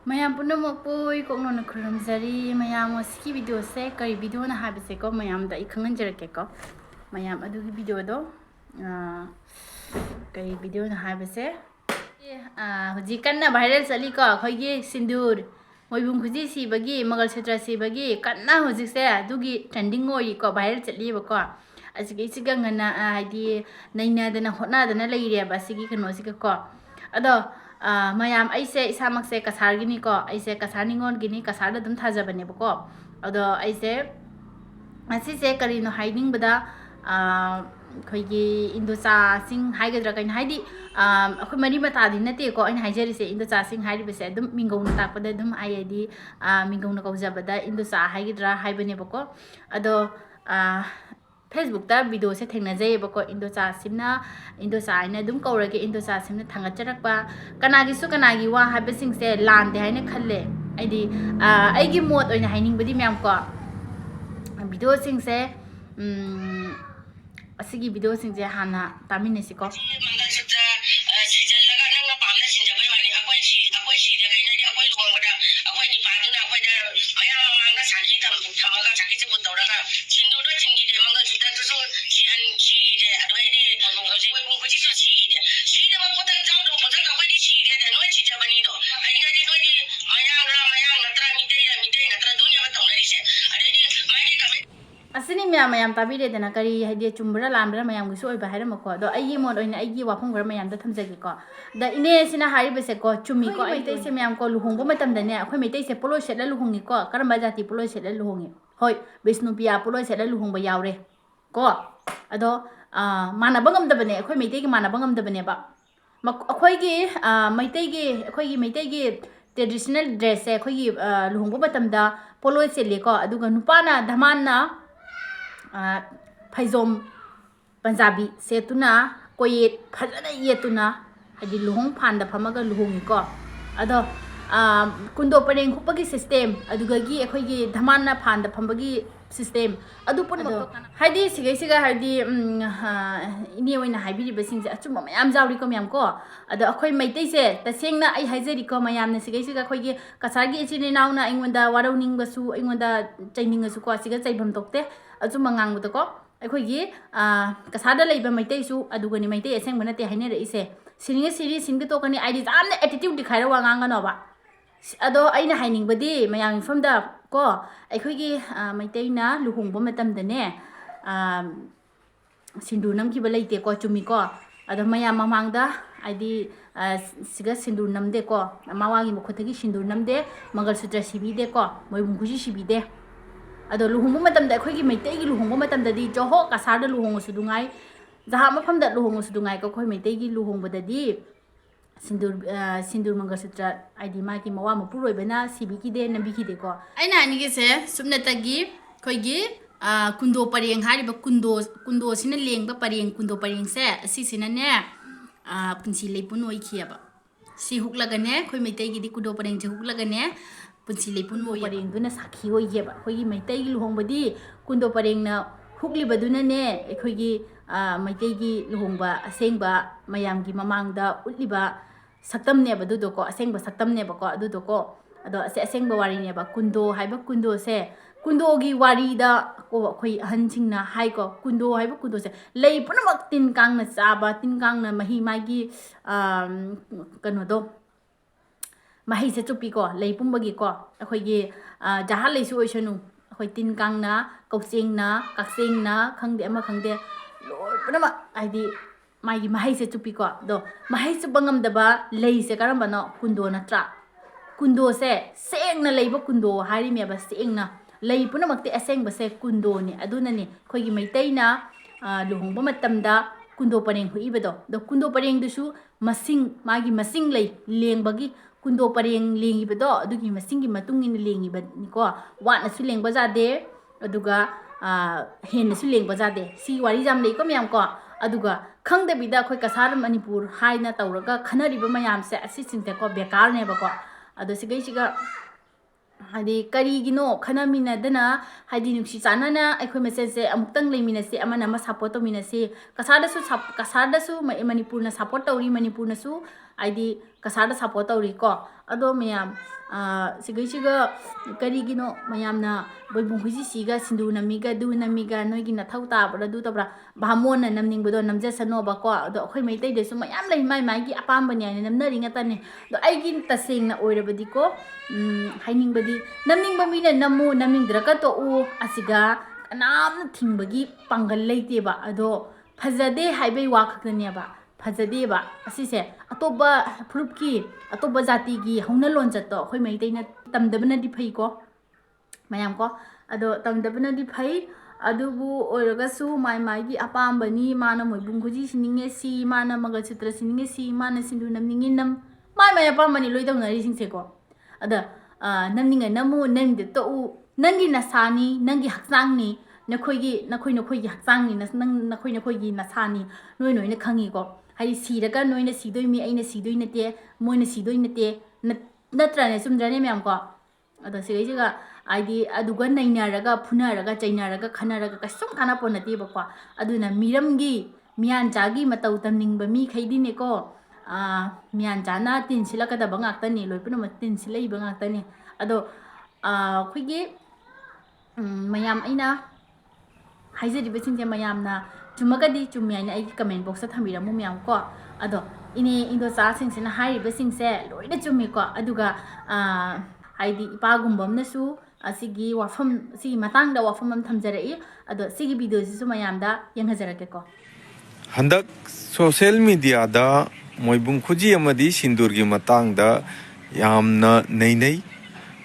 mayam punamokpoi koknona khuramjari mayam wasiki video se kari video na habise ko mayam da ikhangan jarake ko mayam adugi video do kari video na habise huji kanna viral chali ko khoigi sindur moibung khuji sibagi magalshutra sibagi kanna huji se adugi trending oi ko viral chali ba ko asigi siga ngana haidi naina dana hotna dana leire ba sigi kano siga ko ado mayam aise isamak se kasar gini ko aise kasar ningon gini kasar da dum thaja bane ko ado aise asi se kari no hiding bada khoigi indocha sing haigadra kain haidi akhoi mari mata din nate ko ain haijari se indocha sing hairi bese dum mingong na takpada dum ayadi mingong na kauja bada indocha haigadra haibane ko ado Facebook ta video se thengna jai bako indocha simna indocha ina dum kaurage indocha simna thanga charakpa kanagi su kanagi wa habe sing se lande haine khalle aidi aigi mot oina haining badi myam ko video sing se asigi video sing je hana tamine si ko magalshutra sijal laga nang pamna sinjabai wani akoi chi de kai nai akoi luhongbada akoi ni paduna akoi da maya manga saki thamaga saki che bot dauraga sindur do chingi de magalshutra to so chian chi de adoi de moibung khuji so chi de chi de ba potang jang do potang akoi di chi de no chi jabani do ai ga de no di maya natra mitei natra dunya ba tongari se adoi di mai di kabe asini mayam tabire dana kari haidi chumbra lambra mayam gusu oi bahara mako do ai mon oina ai gi wafung gar mayam da thamjagi ko da ine sina hari bese ko chumi ko ai te se mayam ko luhongbo matam da ne akhoi meitei se polo shet la luhongi ko karamba jati polo shet la luhongi hoi vishnu pia polo shet la luhongba yaure ko ado mana bangam da bane akhoi meitei gi mana bangam da bane ba akhoi gi meitei gi traditional dress se akhoi gi luhongbo matam da polo se le ko aduga nupana dhamanna Paizom Punjabi setuna koyet phajana yetuna hadi luhong phanda phamaga luhongi ko ado kundo pareng khupagi system aduga gi ekhoi gi dhamana phanda phambagi system adu pun hadi siga hadi ini oina haibiri basing se achuma mayam jawri ko mayam ko ado akhoi meitei se tasengna ai haijari ko mayam na siga khoi gi kasagi chini nauna ingonda warauning basu ingonda chaining asu ko siga chaibam tokte achuma ngang buta ko akhoi gi kasada leiba meitei su aduga ni meitei asengba na te haine re ise siringa siri singde to kani ai jamna attitude dikhai ra wa ngang no ba ado aina haining badi mayam from da ko akhoi gi meitei na luhongbo matam da ne sindur namki ba leite ko chumi ko ado mayam mamang da aidi siga sindur namde ko mawagi mukhothagi sindur namde magalshutra sibi de ko moibung khuji sibi de ado luhongbo matam da akhoi gi meitei gi luhongbo matam da di joho kasar da luhong su dungai jaha mafam da luhong su dungai ko khoi meitei gi luhongbo da di sindur magalshutra aidi ma ki mawa mapuroi bana sibi ki de nambi ki de ko aina ani ge se sumna tagi khoi gi kundo pareng hari ba kundo sina lengba pareng kundo pareng se asi sina ne punsi lepun oi khiaba si huklaga ne khoi meitei gi di kundo pareng je huklaga ne punsi lepun oi pareng duna sakhi oi yeba khoi gi meitei gi luhongba di kundo pareng na hukli baduna ne khoi gi meitei gi luhongba asengba mayam gi mamang da utliba saktam ne ba du do ko asengba saktam ne ba ko adu do ko ado asengba wari ne ba kundo haiba kundo se kundo gi wari da ko khoi ahan singna hai ko kundo haiba kundo se lei punamak tin kang na chaba tin kang na mahi magi kano do mahi se chupi ko lei pumbagi ko akhoi gi jaha lei su oisanu akhoi tin kang na kaucheng na kakseng na khangde ama khangde loi punama aidi magi mahi se chupi ko do mahi su bangam daba lei se karamba no kundo na tra kundo se seng na leiba kundo hari me ba seng na lei punamak te asengba se kundo ni aduna ni khoi gi meitei na luhongba matam da kundo pareng huiba do kundo pareng du su masing magi masing lei lengbagi kundo pareng lengi ba do adugi masing gi matung in lengi ba ni ko wa na su lengba ja de aduga hen na su lengba ja de si wari jam lei ko myam ko aduga khangda bida khoi kasar manipur haina tawraga khanari ba mayam se asi sinte ko bekar ne ba ko ado siga hadi kari gino khanamina dana hadi nuksi chanana aikhoi message se amuktang leimina se amana ma support to mina se kasada su manipur na support tawri manipur na su आइदी कसादा support तौरी को अदो ma'am सिगा करीगिनो मैमना मोइबुंग खुजी सिगा सिंदूर नमीगा दु नमीगा नोइगी नथौ ताबरा दु तबरा भामोन नमनिंगबदो नमजसनोबा को अदो अखोइ मैतै देसु ma'am लै माइ माइगी अपामबनि आइने नमनरिंगा तने दो आइगी तसेंगना ओइरबदि को हाइनिंगबदि नमनिंगबा मीना नमु नमनिंगद्रका तो उ असिगा कनाम थिंगबगी पांगल लैतेबा अदो फजदे हाइबै वा खक्तनेबा फजदेबा असिसे अतोबा फुरुप की अतोबा जाति की हौना लोंचत तो अखोइ मैतैना तमदबनदि फै को मैम को अदो तमदबनदि फै अदुबु ओरगसु माइ माइगी अपामबनी माना मोइबुंग खुजी सिनिंगे सी माना मगलसूत्र सिनिंगे सी माना सिंदूर नमनिंगे नम माइ माइ अपामबनी लोइ तौनरि सिंसे को अदा नमनिंगे नमु नमदे तो उ नंगी नसानी नंगी हक्सांगनी नखोई हक्सांगनी नखोई नसानी नोइ नोइना खंगी को हाइ सिरगा नोइना सिदोइ मी आइना सिदोइ नते मोइना सिदोइ नते नत्रने सुमद्रने मैम को अदा सिगैसिगा आइदी अदुगा नैनारगा फुनारगा चैनारगा खनारगा कसुम खाना पोनते बको अदुना मिरमगी मियानचागी मतौ तमनिंगबा मी खैदिने को मियानचाना तिनसिलकदबा ngaktani loipuna tinsilaiba ngaktani ado खुगी मैम अना हाइजरीबसिंसे मैमना चुमगदी चुम्याने आई कमेंट बॉक्स थमीरमु मैम को अदो इने इंदोचासिंसिना हाइरिबसिंसे लोइना चुम्मीको अदुगा हाइदी इपागुम्बमनसु असिगी वाफम सिगी मतंगदा वाफम अम थमजरई अदो सिगी वीडियोसिसु मैमदा यंगजरकेको हंदक सोशल मीडिया दा मोइबुंग खुजी अमदी सिंदूरगी मतंगदा यामना नैनै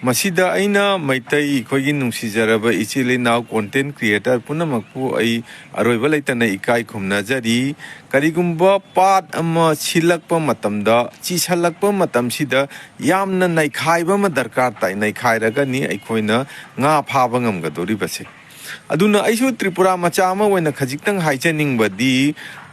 मसीदा अइना मैतई खोगी नुंसीजरब इचिलेनाव कंटेंट क्रिएटर पुनमकपु अई अरोइबा लैतना इकाई खुमनाजरी करिगुम्बा पाट अमा सिलकपा मतमदा चिसलकपा मतमसिदा यामना नैखाइबा मा दरकार ताइ नैखाइरगनि अइखोइना nga फाबा ngamgadoribase aduna aisu tripura macha ama oina khajiktang haijaniंगबदी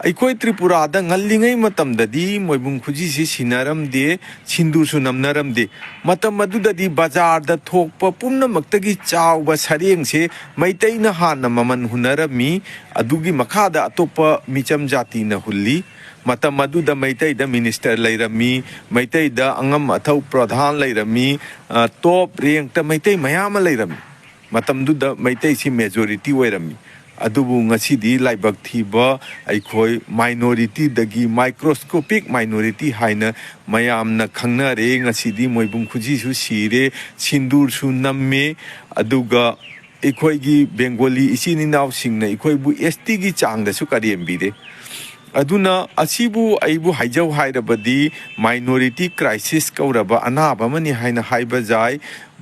अइखोइ त्रिपुरादा ngaliङै मतमददी मोइबुंग खुजी सि सिनारम दे सिंदूर सु नमनरम दे मतम मदुददी बाजारदा थोकपा पुम्नमक्तगी चावबा सरेंग से मैतैना हाना ममन हुनरमी अदुगी मखादा अतोपा मिचम जाति न हुल्ली मतम मदुदा मैतैदा मिनिस्टर लैरमी मैतैदा अंगम अथौ प्रधान लैरमी टॉप रैंक ता मैतै मयाम लैरमी मतमदुदा मैतै सि majority ओइरमी अदुबु ngasidi laibak thiba aikhoi minority dagi microscopic minority haina mayamna khangnare ngasidi moibung khuji su sire sindur su namme aduga aikhoi gi bengali isini naw singna aikhoi bu st gi changda su kariyembire aduna asibu aibu haijau hairabadi minority crisis kauraba anaba mani haina haiba jai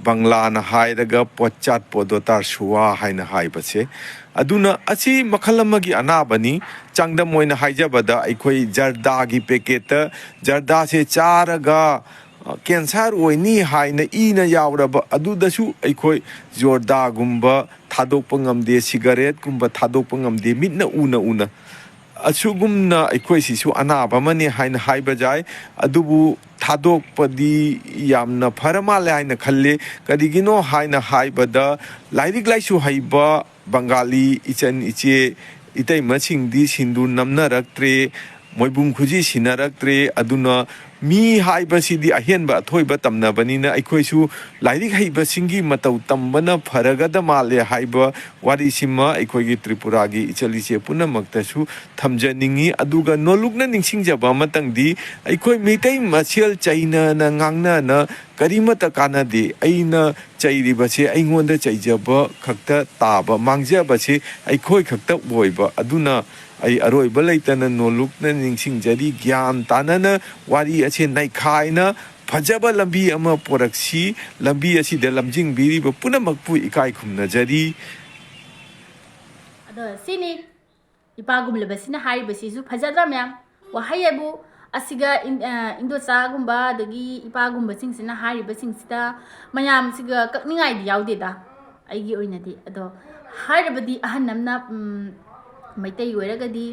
bangla na hairaga pochat podotar suwa haina haibase aduna asi makhalamagi anabani changda moina haijabada aikhoi jarda gi packet jarda se charaga cancer oini haina ina yauraba adudasu aikhoi jorda gumba thadokpa ngamde cigarette gumba thadokpa ngamde mitna una asugumna aikhoi sisu anaba mani haina haiba jai adubu thadok padi yamna pharamale haina khalle karigino haina haibada lairik laisu haiba bangali ichan iche itai machingdi sindur namna raktre moibung khuji sinaraktre aduna mi haiba sidi ahenba athoiba tamna banina aikhoisu lairik haiba singi matau tambana pharagada male haiba wari sima aikhoigi tripura gi ichaliche punamaktasu thamjaningi aduga nolukna ningsingjaba matangdi aikhoi meitei masial chaina na ngangna na karimata kanade aina chairibase aingonda chaijaba khakta taba mangjaba se aikhoi khakta boiba aduna ai aroiba leitana nolukna ningsingjari gyan tanana wari ache naikhaina phajaba lambi ama poraksi lambi asi de lamjing biri ba punamakpu ikai khumnajari ado sini ipagum lebasina hari basisu phajadra myam wahayabu asiga indocha gumba dagi ipagum basing sina hari basing sida mayam siga kakningai di yaude da aigi oinadi ado haribadi ahanamna Meitei ओइरगदी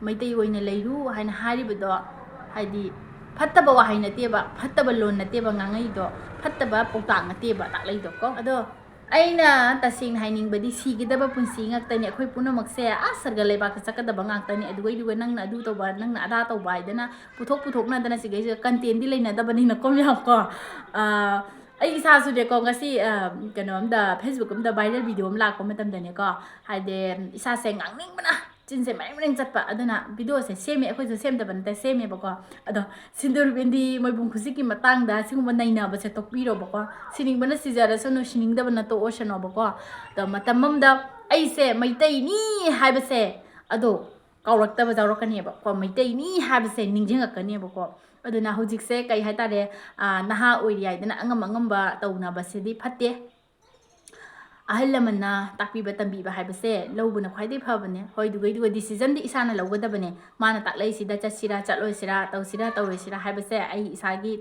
मैतै ओइना लैरु हाइना हारिबदो हाइदी फत्तबा वाहाइ नतेबा फत्तबा लोन नतेबा ngangai do फत्तबा पौताक नतेबा ता लैदो को अदो ꯑꯩꯅ ꯇꯁꯦꯡꯅ ꯍꯥꯏꯅꯤꯡꯕꯗꯤ ꯁꯤꯒꯗꯕ ꯄꯨꯟꯁꯤ ꯉꯥꯛꯇꯅꯤ ꯑꯩꯈꯣꯏ ꯄꯨꯝꯅꯃꯛꯁꯦ ꯁꯔꯒ ꯂꯩꯕꯥꯛꯇ ꯆꯠꯀꯗꯕ ꯉꯥꯛꯇꯅꯤ ꯑꯗꯨꯒ ꯅꯪꯅ ꯑꯗꯨ ꯇꯧꯕ ꯅꯪꯅ ꯑꯗꯥ ꯇꯧꯕ ꯍꯥꯏꯗꯅ ꯄꯨꯊꯣꯛꯅꯗꯅ ꯁꯤꯒꯩꯁꯤꯗ ꯀꯟꯇꯦꯟꯗꯤ ꯂꯩꯅꯗꯕꯅꯤꯅꯀꯣ ꯃꯌꯥꯝꯀꯣ ꯑꯩ ꯏꯁꯥꯁꯨꯅꯦꯀꯣ ꯉꯁꯤ ꯀꯩꯅꯣꯝꯗ ꯐꯦꯁꯕꯨꯛ ꯑꯃꯗ ꯚꯥꯏꯔꯦꯜ ꯚꯤꯗꯤꯑꯣ ꯑꯃ ꯂꯥꯛꯄ ꯃꯇꯝꯗꯅꯦꯀꯣ ꯍꯥꯏꯗꯤ ꯏꯁꯥꯁꯦ ꯉꯥꯡꯅꯤꯡꯕꯅ ꯆꯤꯟꯁꯦ ꯃꯔꯦꯡ ꯆꯠꯄ ꯑꯗꯨꯅ ꯚꯤꯗꯤꯑꯣꯁꯦ ꯁꯦꯝꯃꯦ ꯑꯩꯈꯣꯏꯁꯨ ꯁꯦꯝꯗꯕ ꯅꯠꯇꯦ ꯁꯦꯝꯃꯦꯕꯀꯣ ꯑꯗꯣ ꯁꯤꯟꯗꯨꯔ ꯕꯤꯟꯗꯤ ꯃꯣꯏꯕꯨꯡ ꯈꯨꯖꯤꯛꯀꯤ ꯃꯇꯥꯡꯗ ꯁꯤꯒꯨꯝꯕ ꯅꯩꯅꯕꯁꯦ ꯇꯣꯛꯄꯤꯔꯣꯕꯀꯣ ꯁꯤꯅꯤꯡꯕꯅ ꯁꯤꯖꯔꯁꯅꯨ ꯁꯤꯅꯤꯡꯗꯕꯅ ꯇꯣꯛꯑꯁꯅꯣꯕꯀꯣ ꯑꯗꯣ ꯃꯇꯝ ꯑꯃꯗ ꯑꯩꯁꯦ ꯃꯩꯇꯩꯅꯤ ꯍꯥꯏꯕꯁꯦ ꯑꯗꯣ ꯀꯥꯎꯔꯛꯇꯕ ꯌꯥꯎꯔꯛꯀꯅꯦꯕꯀꯣ ꯃꯩꯇꯩꯅꯤ ꯍꯥꯏꯕꯁꯦ ꯅꯤꯡꯁꯤꯡꯉꯛꯀꯅꯦꯕꯀꯣ ꯑꯗꯨꯅ ꯍꯧꯖꯤꯛꯁꯦ ꯀꯩ ꯍꯥꯏꯇꯥꯔꯦ ꯅꯍꯥ ꯑꯣꯏꯔꯤ ꯍꯥꯏꯗꯅ ꯑꯉꯝꯕ ꯇꯧꯅꯕꯁꯤꯗꯤ ꯐꯠꯇꯦ ꯑꯍꯜ ꯂꯃꯟꯅ ꯇꯥꯛꯄꯤꯕ ꯇꯝꯕꯤꯕ ꯍꯥꯏꯕꯁꯦ ꯂꯧꯕꯅ ꯈ꯭ꯋꯥꯏꯗꯒꯤ ꯐꯕꯅꯦ ꯍꯣꯏ ꯑꯗꯨꯒ ꯗꯤꯁꯤꯖꯟꯗꯤ ꯏꯁꯥꯅ ꯂꯧꯒꯗꯕꯅꯦ ꯃꯥꯅ ꯇꯥꯛꯂꯛꯏꯁꯤꯗ ꯆꯠꯁꯤꯔꯥ ꯆꯠꯂꯣꯏꯁꯤꯔꯥ ꯇꯧꯁꯤꯔꯥ ꯇꯧꯔꯣꯏꯁꯤꯔꯥ ꯍꯥꯏꯕꯁꯦ ꯑꯩ ꯏꯁꯥꯒꯤ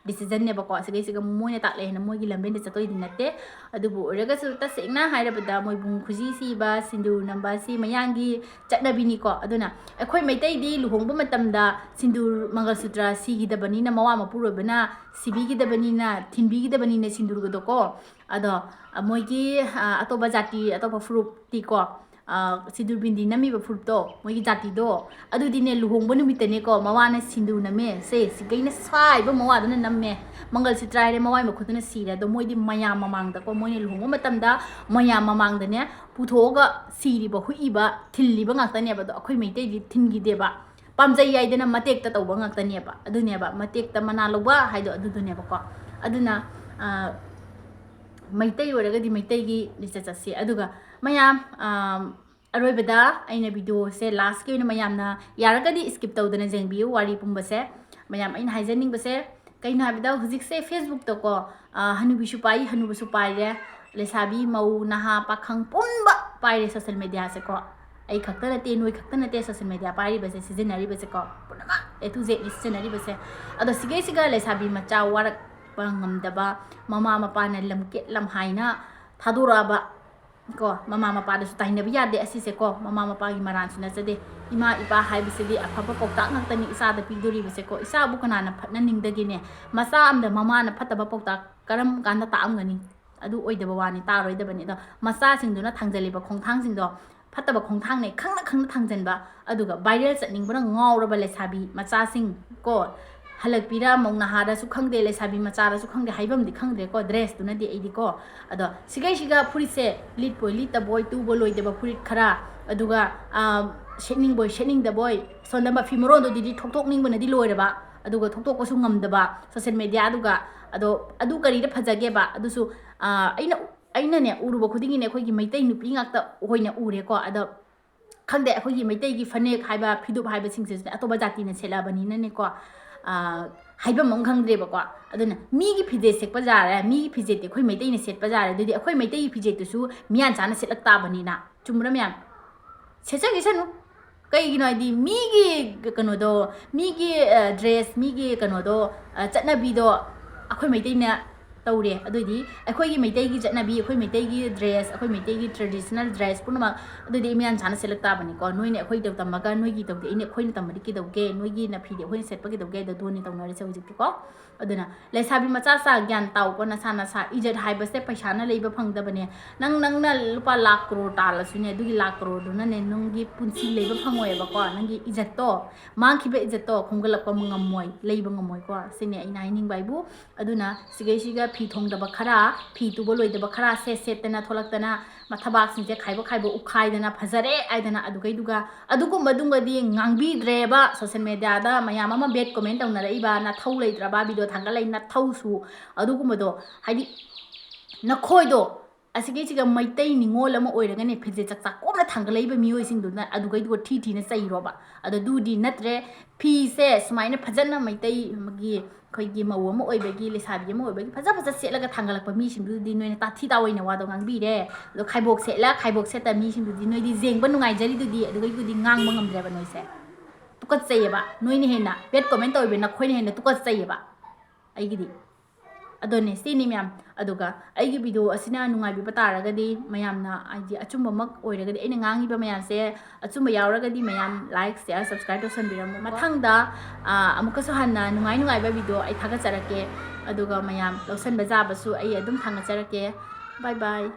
ꯗꯤꯁꯤꯖꯟꯅꯦꯕꯀꯣ ꯁꯤꯒꯩꯁꯤꯒ ꯃꯣꯏꯅ ꯇꯥꯛꯂꯛꯑꯦꯅ ꯃꯣꯏꯒꯤ ꯂꯝꯕꯦꯟꯗ ꯆꯠꯇꯣꯏꯗꯤ ꯅꯠꯇꯦ ꯑꯗꯨꯕꯨ ꯑꯣꯏꯔꯒꯁꯨ ꯇꯁꯦꯡꯅ ꯍꯥꯏꯔꯕꯗ ꯃꯣꯏꯕꯨꯡ ꯈꯨꯖꯤ ꯁꯤꯕ ꯁꯤꯟꯗꯨꯔ ꯅꯝꯕ ꯁꯤ ꯃꯌꯥꯡꯒꯤ ꯆꯠꯅꯕꯤꯅꯤꯀꯣ ꯑꯗꯨꯅ ꯑꯩꯈꯣꯏ ꯃꯩꯇꯩꯗꯤ ꯂꯨꯍꯣꯡꯕ ꯃꯇꯝꯗ ꯁꯤꯟꯗꯨꯔ ꯃꯪꯒꯜꯁꯨꯇ꯭ꯔ ꯁꯤꯒꯤꯗꯕꯅꯤꯅ ꯃꯋꯥ ꯃꯄꯨꯔꯣꯏꯕꯅ ꯁꯤꯕꯤꯒꯤꯗꯕꯅꯤꯅ ꯊꯤꯟꯕꯤꯒꯤꯗꯕꯅꯤꯅ ꯁꯤꯟꯗꯨꯔꯒꯗꯣꯀꯣ ꯑꯗꯣ ꯃꯣꯏꯒꯤ ꯑꯇꯣꯞꯄ ꯖꯥꯇꯤ ꯑꯇꯣꯞꯄ ꯐꯨꯔꯨꯞꯇꯤꯀꯣ ꯁꯤꯟꯗꯨꯔ ꯕꯤꯟꯗꯤ ꯅꯝꯃꯤꯕ ꯐꯨꯔꯨꯞꯇꯣ ꯃꯣꯏꯒꯤ ꯖꯥꯇꯤꯗꯣ ꯑꯗꯨꯗꯤꯅꯦ ꯂꯨꯍꯣꯡꯕ ꯅꯨꯃꯤꯠꯇꯅꯦꯀꯣ ꯃꯋꯥꯅ ꯁꯤꯟꯗꯨꯔ ꯅꯝꯃꯦ ꯁꯤꯒꯩꯅ ꯁꯥꯏꯕ ꯃꯋꯥꯗꯨꯅ ꯅꯝꯃꯦ ꯃꯪꯒꯜꯁꯨꯇ꯭ꯔ ꯍꯥꯏꯔꯦ ꯃꯋꯥꯏ ꯃꯈꯨꯠꯇꯨꯅ ꯁꯤꯔꯦ ꯑꯗꯣ ꯃꯣꯏꯗꯤ ꯃꯌꯥꯝ ꯃꯃꯥꯡꯗꯀꯣ ꯃꯣꯏꯅ ꯂꯨꯍꯣꯡꯕ ꯃꯇꯝꯗ ꯃꯌꯥꯝ ꯃꯃꯥꯡꯗꯅꯦ ꯄꯨꯊꯣꯛꯑꯒ ꯁꯤꯔꯤꯕ ꯍꯨꯏꯕ ꯊꯤꯜꯂꯤꯕ ꯉꯥꯛꯇꯅꯦꯕ ꯑꯗꯣ ꯑꯩꯈꯣꯏ ꯃꯩꯇꯩꯗꯤ ꯊꯤꯟꯈꯤꯗꯦꯕ ꯄꯥꯝꯖꯩ ꯍꯥꯏꯗꯅ ꯃꯇꯦꯛꯇ ꯇꯧꯕ ꯉꯥꯛꯇꯅꯦꯕ ꯑꯗꯨꯅꯦꯕ ꯃꯇꯦꯛꯇ ꯃꯅꯥ ꯂꯧꯕ ꯍꯥꯏꯗꯣ ꯑꯗꯨꯗꯨꯅꯦꯕꯀꯣ ꯑꯗꯨꯅ ꯃꯩꯇꯩ ꯑꯣꯏꯔꯒꯗꯤ ꯃꯩꯇꯩꯒꯤ ꯂꯤꯆꯠ ꯆꯠꯁꯤ ꯑꯗꯨꯒ ꯃꯌꯥꯝ ꯑꯔꯣꯏꯕꯗ ꯑꯩꯅ ꯚꯤꯗꯤꯑꯣꯁꯦ ꯂꯥꯁꯀꯤ ꯑꯣꯏꯅ ꯃꯌꯥꯝꯅ ꯌꯥꯔꯒꯗꯤ ꯁ꯭ꯀꯤꯞ ꯇꯧꯗꯅ ꯌꯦꯡꯕꯤꯌꯨ ꯋꯥꯔꯤ ꯄꯨꯝꯕꯁꯦ ꯃꯌꯥꯝ ꯑꯩꯅ ꯍꯥꯏꯖꯅꯤꯡꯕꯁꯦ ꯀꯩꯅꯣ ꯍꯥꯏꯕꯗ ꯍꯧꯖꯤꯛꯁꯦ ꯐꯦꯁꯕꯨꯛꯇꯀꯣ ꯍꯅꯨꯕꯤꯁꯨ ꯄꯥꯏ ꯍꯅꯨꯕꯁꯨ ꯄꯥꯏꯔꯦ ꯂꯩꯁꯥꯕꯤ ꯃꯧ ꯅꯍꯥ ꯄꯥꯈꯪ ꯄꯨꯟꯕ ꯄꯥꯏꯔꯦ ꯁꯣꯁꯦꯜ ꯃꯦꯗꯤꯌꯥꯁꯦꯀꯣ ꯑꯩ ꯈꯛꯇ ꯅꯠꯇꯦ ꯅꯣꯏ ꯈꯛꯇ ꯅꯠꯇꯦ ꯁꯣꯁꯦꯜ ꯃꯦꯗꯤꯌꯥ ꯄꯥꯏꯔꯤꯕꯁꯦ ꯁꯤꯖꯤꯟꯅꯔꯤꯕꯁꯦꯀꯣ ꯄꯨꯝꯅꯃꯛ A to Z ꯁꯤꯖꯤꯟꯅꯔꯤꯕꯁꯦ ꯑꯗꯣ ꯁꯤꯒꯩꯁꯤꯒ ꯂꯩꯁꯥꯕꯤ ꯃꯆꯥ ꯋꯥꯔꯛꯄ ꯉꯝꯗꯕ ꯃꯃꯥ ꯃꯄꯥꯅ ꯂꯝꯀꯦꯠ ꯂꯝꯍꯥꯏꯅ ꯊꯥꯗꯣꯔꯛꯑꯕ ꯀꯣ ꯃꯃꯥ ꯃꯄꯥꯗꯁꯨ ꯇꯥꯏꯅꯕ ꯌꯥꯗꯦ ꯑꯁꯤꯁꯦꯀꯣ ꯃꯃꯥ ꯃꯄꯥꯒꯤ ꯃꯔꯥꯟꯁꯨ ꯅꯠꯆꯗꯦ ꯏꯃꯥ ꯏꯄꯥ ꯍꯥꯏꯕꯁꯤꯗꯤ ꯑꯐꯕ ꯄꯥꯎꯇꯥꯛ ꯉꯥꯛꯇꯅꯤ ꯏꯆꯥꯗ ꯄꯤꯗꯣꯔꯤꯕꯁꯦꯀꯣ ꯏꯆꯥꯕꯨ ꯀꯅꯥꯅ ꯐꯠꯅꯅꯤꯡꯗꯒꯦꯅꯦ ꯃꯆꯥ ꯑꯃꯗ ꯃꯃꯥꯅ ꯐꯠꯇꯕ ꯄꯥꯎꯇꯥꯛ ꯀꯔꯝ ꯀꯥꯟꯗ ꯇꯥꯛꯑꯝꯒꯅꯤ ꯑꯗꯨ ꯑꯣꯏꯗꯕ ꯋꯥꯅꯤ ꯇꯥꯔꯣꯏꯗꯕꯅꯤ ꯑꯗꯣ ꯃꯆꯥꯁꯤꯡꯗꯨꯅ ꯊꯥꯡꯖꯜꯂꯤꯕ ꯈꯣꯡꯊꯥꯡꯁꯤꯡꯗꯣ ꯐꯠꯇꯕ ꯈꯣꯡꯊꯥꯡꯅꯦ ꯈꯪꯅ ꯊꯥꯡꯖꯟꯕ ꯑꯗꯨꯒ ꯚꯥꯏꯔꯦꯜ ꯆꯠꯅꯤꯡꯕꯅ ꯉꯥꯎꯔꯕ ꯂꯩꯁꯥꯕꯤ ꯃꯆꯥꯁꯤꯡ ꯀꯣ ꯍꯜꯂꯛꯄꯤꯔ ꯃꯧꯅꯍꯥꯔꯁꯨ ꯈꯪꯗꯦ ꯂꯩꯁꯥꯕꯤ ꯃꯆꯥꯔꯁꯨ ꯈꯪꯗꯦ ꯍꯥꯏꯐꯝꯗꯤ ꯈꯪꯗ꯭ꯔꯦꯀꯣ ꯗ꯭ꯔꯦꯁꯇꯨꯅꯗꯤ ꯑꯩꯗꯤꯀꯣ ꯑꯗꯣ ꯁꯤꯒꯩꯁꯤꯒ ꯐꯨꯔꯤꯠꯁꯦ ꯂꯤꯠꯄꯣꯏ ꯂꯤꯠꯇꯕꯣꯏ ꯇꯨꯕ ꯂꯣꯏꯗꯕ ꯐꯨꯔꯤꯠ ꯈꯔ ꯑꯗꯨꯒ ꯁꯦꯠꯅꯤꯡꯕꯣꯏ ꯁꯦꯠꯅꯤꯡꯗꯕꯣꯏ ꯁꯣꯝꯗ ꯃꯐꯤ ꯃꯔꯣꯟꯗꯨꯗꯤ ꯊꯣꯛꯇꯣꯛꯅꯤꯡꯕꯅꯗꯤ ꯂꯣꯏꯔꯕ ꯑꯗꯨꯒ ꯊꯣꯛꯇꯣꯛꯄꯁꯨ ꯉꯝꯗꯕ ꯁꯣꯁꯦꯜ ꯃꯦꯗꯤꯌꯥꯗꯨꯒ ꯑꯗꯣ ꯑꯗꯨ ꯀꯔꯤꯗ ꯐꯖꯒꯦꯕ ꯑꯗꯨꯁꯨ ꯑꯩꯅꯅꯦ ꯎꯔꯨꯕ ꯈꯨꯗꯤꯡꯒꯤꯅꯦ ꯑꯩꯈꯣꯏꯒꯤ ꯃꯩꯇꯩ ꯅꯨꯄꯤ ꯉꯥꯛꯇ ꯑꯣꯏꯅ ꯎꯔꯦꯀꯣ ꯑꯗꯣ ꯈꯪꯗꯦ ꯑꯩꯈꯣꯏꯒꯤ ꯃꯩꯇꯩꯒꯤ ꯐꯅꯦꯛ ꯍꯥꯏꯕ ꯐꯤꯗꯨꯞ ꯍꯥꯏꯕꯁꯤꯡꯁꯤꯁꯨ ꯑꯇꯣꯞꯄ ꯖꯥꯇꯤꯅ ꯁꯦꯠꯂꯕꯅꯤꯅꯅꯦꯀꯣ ꯍꯥꯏꯐꯝ ꯑꯃ ꯈꯪꯗ꯭ꯔꯦꯕꯀꯣ ꯑꯗꯨꯅ ꯃꯤꯒꯤ ꯐꯤꯖꯦꯠ ꯁꯦꯠꯄ ꯌꯥꯔꯦ ꯃꯤꯒꯤ ꯐꯤꯖꯦꯠꯇꯤ ꯑꯩꯈꯣꯏ ꯃꯩꯇꯩꯅ ꯁꯦꯠꯄ ꯌꯥꯔꯦ ꯑꯗꯨꯗꯤ ꯑꯩꯈꯣই ꯃꯩꯇꯩꯒꯤ ꯐꯤꯖꯦꯠꯇꯨꯁꯨ ꯃꯤꯌꯥꯟ ꯆꯥꯅ ꯁꯦꯠꯂꯛ ꯇꯥꯕꯅꯤꯅ ꯆꯨꯝꯕ꯭ꯔꯥ ꯃꯌꯥꯝ ꯁꯦꯠꯆꯈꯤꯁꯅꯨ ꯀꯩꯒꯤꯅꯣ ꯍꯥꯏꯗꯤ ꯃꯤꯒꯤ ꯀꯩꯅꯣꯗꯣ ꯃꯤꯒꯤ ꯗ꯭ꯔꯦꯁ ꯃꯤꯒꯤ ꯀꯩꯅꯣꯗꯣ ꯆꯠꯅꯕꯤꯗꯣ ꯑꯩꯈꯣꯏ ꯃꯩꯇꯩꯅ ꯇꯧꯔꯦ ꯑꯗꯨꯏꯗꯤ ꯑꯩꯈꯣꯏꯒꯤ ꯃꯩꯇꯩꯒꯤ ꯆꯠꯅꯕꯤ ꯑꯩꯈꯣই ꯃꯩꯇꯩꯒꯤ ꯗ꯭ꯔꯦꯁ ꯑꯩꯈꯣꯏ ꯃꯩꯇꯩꯒꯤ ꯇ꯭ꯔꯦꯗꯤꯁꯅꯦꯜ ꯗ꯭ꯔꯦꯁ ꯄꯨꯝꯅꯃꯛ ꯑꯗꯨꯗꯤ ꯃꯤꯌꯥꯟ ꯆꯥꯅ ꯁꯦꯠꯂꯛ ꯇꯥꯕꯅꯤꯀꯣ ꯅꯣꯏꯅ ꯑꯩꯈꯣꯏꯗ ꯇꯝꯃꯒ ꯅꯣꯏꯒꯤ ꯇꯧꯗꯦ ꯑꯩꯈꯣꯏꯅ ꯇꯝꯕꯗꯤ ꯀꯩꯗꯧꯒꯦ ꯅꯣꯏꯒꯤ ꯅꯐꯤꯗꯤ ꯑꯩꯈꯣꯏꯅ ꯁꯦꯠꯄ ꯀꯩꯗꯧꯒꯦ ꯑꯗꯨꯅꯤ ꯇꯧꯅꯔꯤꯁꯦ ꯍꯧꯖꯤꯛꯇꯤꯀꯣ ꯑꯗꯨꯅ ꯂꯩꯁꯥꯕꯤ ꯃꯆꯥ ꯒ꯭ꯌꯥꯟ ꯇꯥꯎꯀꯣ ꯅꯁꯥ ꯏꯖꯠ ꯍꯥꯏꯕꯁꯦ ꯄꯩꯁꯥꯅ ꯂꯩꯕ ꯐꯪꯗꯕꯅꯦ ꯅꯪꯅ lupa lakh crore ꯇꯥꯜꯂꯁꯨꯅꯦ ꯑꯗꯨꯒꯤ lakh crore ꯗꯨꯅꯅꯦ ꯅꯪꯒꯤ ꯄꯨꯟꯁꯤ ꯂꯩꯕ ꯐꯪꯉꯣꯏꯕꯀꯣ ꯅꯪꯒꯤ ꯏꯖꯠꯇꯣ ꯃꯥꯡꯈꯤꯕ ꯏꯖꯠꯇꯣ ꯈꯣꯝꯒꯠꯂꯛꯄ ꯉꯝꯃꯣꯏ ꯂꯩꯕ ꯉꯝꯃꯣꯏꯀꯣ ꯁꯤꯅꯦ ꯑꯩꯅ ꯍꯥꯏꯅꯤꯡꯕ ꯍꯥꯏꯕꯨ ꯑꯗꯨꯅ ꯁꯤꯒꯩꯁꯤꯒ ꯐꯤ ꯊꯣꯡꯗꯕ ꯈꯔ ꯐꯤ ꯇꯨꯕ ꯂꯣꯏꯗꯕ ꯈꯔ ꯁꯦꯠꯇꯅ ꯊꯣꯛꯂꯛꯇꯅ ꯃꯊꯕꯥꯛꯁꯤꯡꯁꯦ ꯈꯥꯏꯕ ꯎꯈꯥꯏꯗꯅ ꯐꯖꯔꯦ ꯍꯥꯏꯗꯅ ꯑꯗꯨꯒꯩꯗꯨꯒ ꯑꯗꯨꯒꯨꯝꯕꯗꯨꯒꯗꯤ ꯉꯥꯡꯕꯤꯗ꯭ꯔꯦꯕ ꯁꯣꯁꯦꯜ ꯃꯦꯗꯤꯌꯥꯗ ꯃꯌꯥꯝ ꯑꯃ ꯕꯦꯠ ꯀꯣꯃꯦꯟ ꯇꯧꯅꯔꯛꯏꯕ ꯅꯊꯧ ꯂꯩꯇ꯭ꯔꯕ ꯚꯤꯗꯤꯑꯣ ꯊꯥꯡꯒꯠꯂꯛꯏ ꯅꯊꯧꯁꯨ ꯑꯗꯨꯒꯨꯝꯕꯗꯣ ꯍꯥꯏꯗꯤ ꯅꯈꯣꯏꯗꯣ ꯑꯁꯤꯒꯩꯁꯤꯒ ꯃꯩꯇꯩ ꯅꯤꯉꯣꯜ ꯑꯃ ꯑꯣꯏꯔꯒꯅꯦ ꯐꯤꯖꯦꯠ ꯆꯛꯆꯥ ꯀꯣꯝꯅ ꯊꯥꯡꯒꯠꯂꯛꯏꯕ ꯃꯤꯑꯣꯏꯁꯤꯡꯗꯨꯅ ꯑꯗꯨꯒꯩꯗꯨꯒ ꯊꯤꯅ ꯆꯩꯔꯣꯕ ꯑꯗꯨꯗꯤ ꯅꯠꯇ꯭ꯔꯦ ꯐꯤꯁꯦ ꯁꯨꯃꯥꯏꯅ ꯐꯖꯅ ꯃꯩꯇꯩ ꯑꯃꯒꯤ ꯑꯩꯈꯣꯏꯒꯤ ꯃꯧ ꯑꯃ ꯑꯣꯏꯕꯒꯤ ꯂꯩꯁꯥꯕꯤ ꯑꯃ ꯑꯣꯏꯕꯒꯤ ꯐꯖ ꯁꯦꯠꯂꯒ ꯊꯥꯡꯒꯠꯂꯛꯄ ꯃꯤꯁꯤꯡꯗꯨꯗꯤ ꯅꯣꯏꯅ ꯇꯥꯊꯤ ꯇꯥꯑꯣꯏꯅ ꯋꯥꯗꯣ ꯉꯥꯡꯕꯤꯔꯦ ꯑꯗꯣ ꯈꯥꯏꯕꯣꯛ ꯁꯦꯠꯇ ꯃꯤꯁꯤꯡꯗꯨꯗꯤ ꯅꯣꯏꯗꯤ ꯖꯦꯡꯕ ꯅꯨꯡꯉꯥꯏꯖꯔꯤꯗꯨꯗꯤ ꯑꯗꯨꯒꯩꯗꯨꯗꯤ ꯉꯥꯡꯕ ꯉꯝꯗ꯭ꯔꯦꯕ ꯅꯣꯏꯁꯦ ꯇꯨꯀꯠꯆꯩꯌꯦꯕ ꯅꯣꯏꯅ ꯍꯦꯟꯅ ꯕꯦꯠ ꯀꯣꯃꯦꯟ ꯇꯧꯔꯤꯕ ꯅꯈꯣꯏꯅ ꯍꯦꯟꯅ ꯇꯨꯀꯠꯆꯩꯌꯦꯕ ꯑꯩꯒꯤꯗꯤ ꯑꯗꯨꯅꯦ ꯁꯤꯅꯤ ꯃꯌꯥꯝ ꯑꯗꯨꯒ ꯑꯩꯒꯤ ꯚꯤꯗꯤꯑꯣ ꯑꯁꯤꯅ ꯅꯨꯡꯉꯥꯏꯕꯤꯕ ꯇꯥꯔꯒꯗꯤ ꯃꯌꯥꯝꯅ ꯍꯥꯏꯗꯤ ꯑꯆꯨꯝꯕꯃꯛ ꯑꯣꯏꯔꯒꯗꯤ ꯑꯩꯅ ꯉꯥꯡꯉꯤꯕ ꯃꯌꯥꯝꯁꯦ ꯑꯆꯨꯝꯕ ꯌꯥꯎꯔꯒꯗꯤ ꯃꯌꯥꯝ ꯂꯥꯏꯛ ꯁꯤꯌꯔ ꯁꯕꯁꯀ꯭ꯔꯥꯏꯕ ꯇꯧꯁꯟꯕꯤꯔꯝꯃꯣ ꯃꯊꯪꯗ ꯑꯃꯨꯛꯀꯁꯨ ꯍꯟꯅ ꯅꯨꯡꯉꯥꯏꯕ ꯚꯤꯗꯤꯑꯣ ꯑꯩ ꯊꯥꯒꯠꯆꯔꯛꯀꯦ ꯑꯗꯨꯒ ꯃꯌꯥꯝ ꯂꯧꯁꯟꯕ ꯌꯥꯕꯁꯨ ꯑꯩ ꯑꯗꯨꯝ ꯊꯥꯒꯠꯆꯔꯛꯀꯦ Bye bye.